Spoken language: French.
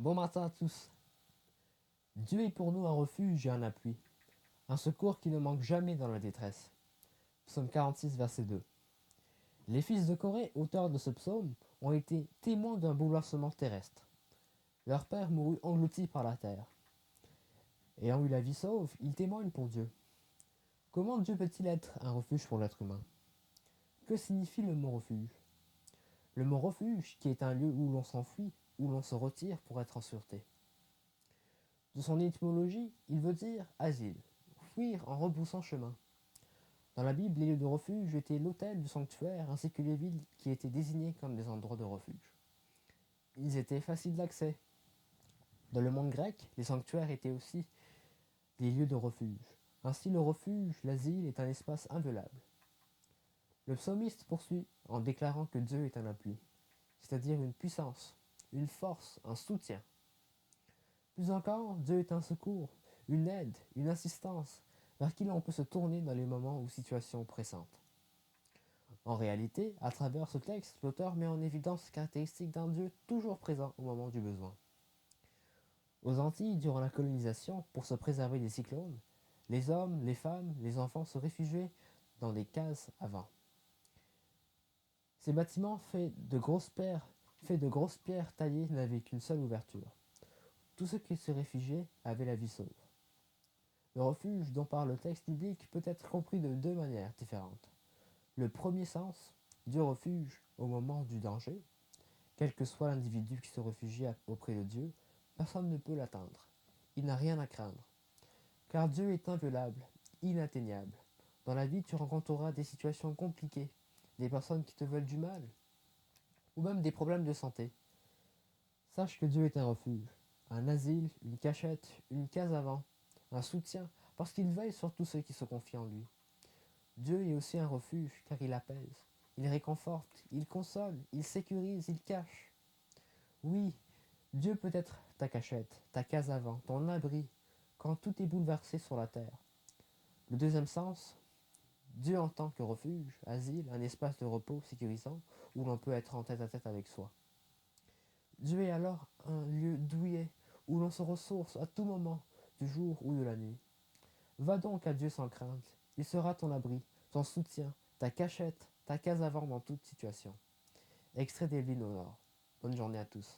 Bon matin à tous. Dieu est pour nous un refuge et un appui, un secours qui ne manque jamais dans la détresse. Psaume 46, verset 2. Les fils de Corée, auteurs de ce psaume, ont été témoins d'un bouleversement terrestre. Leur père mourut englouti par la terre. Ayant eu la vie sauve, ils témoignent pour Dieu. Comment Dieu peut-il être un refuge pour l'être humain? Que signifie le mot refuge? Le mot refuge, qui est un lieu où l'on s'enfuit, où l'on se retire pour être en sûreté. De son étymologie, il veut dire asile, fuir en rebroussant chemin. Dans la Bible, les lieux de refuge étaient l'autel du sanctuaire ainsi que les villes qui étaient désignées comme des endroits de refuge. Ils étaient faciles d'accès. Dans le monde grec, les sanctuaires étaient aussi des lieux de refuge. Ainsi, le refuge, l'asile, est un espace inviolable. Le psalmiste poursuit en déclarant que Dieu est un appui, c'est-à-dire une puissance, une force, un soutien. Plus encore, Dieu est un secours, une aide, une assistance, vers qui l'on peut se tourner dans les moments ou situations pressantes. En réalité, à travers ce texte, l'auteur met en évidence les caractéristiques d'un Dieu toujours présent au moment du besoin. Aux Antilles, durant la colonisation, pour se préserver des cyclones, les hommes, les femmes, les enfants se réfugiaient dans des cases à vent. Ces bâtiments faits de grosses pierres taillées n'avaient qu'une seule ouverture. Tous ceux qui se réfugiaient avaient la vie sauve. Le refuge dont parle le texte biblique peut être compris de deux manières différentes. Le premier sens, Dieu refuge au moment du danger. Quel que soit l'individu qui se réfugie auprès de Dieu, personne ne peut l'atteindre. Il n'a rien à craindre. Car Dieu est inviolable, inatteignable. Dans la vie, tu rencontreras des situations compliquées, des personnes qui te veulent du mal, ou même des problèmes de santé. Sache que Dieu est un refuge, un asile, une cachette, une case à vent, un soutien, parce qu'il veille sur tous ceux qui se confient en lui. Dieu est aussi un refuge, car il apaise, il réconforte, il console, il sécurise, il cache. Oui, Dieu peut être ta cachette, ta case à vent, ton abri, quand tout est bouleversé sur la terre. Le deuxième sens, Dieu en tant que refuge, asile, un espace de repos sécurisant, où l'on peut être en tête à tête avec soi. Dieu est alors un lieu douillet, où l'on se ressource à tout moment, du jour ou de la nuit. Va donc à Dieu sans crainte, il sera ton abri, ton soutien, ta cachette, ta case à vent dans toute situation. Extrait d'Evelyne au Nord. Bonne journée à tous.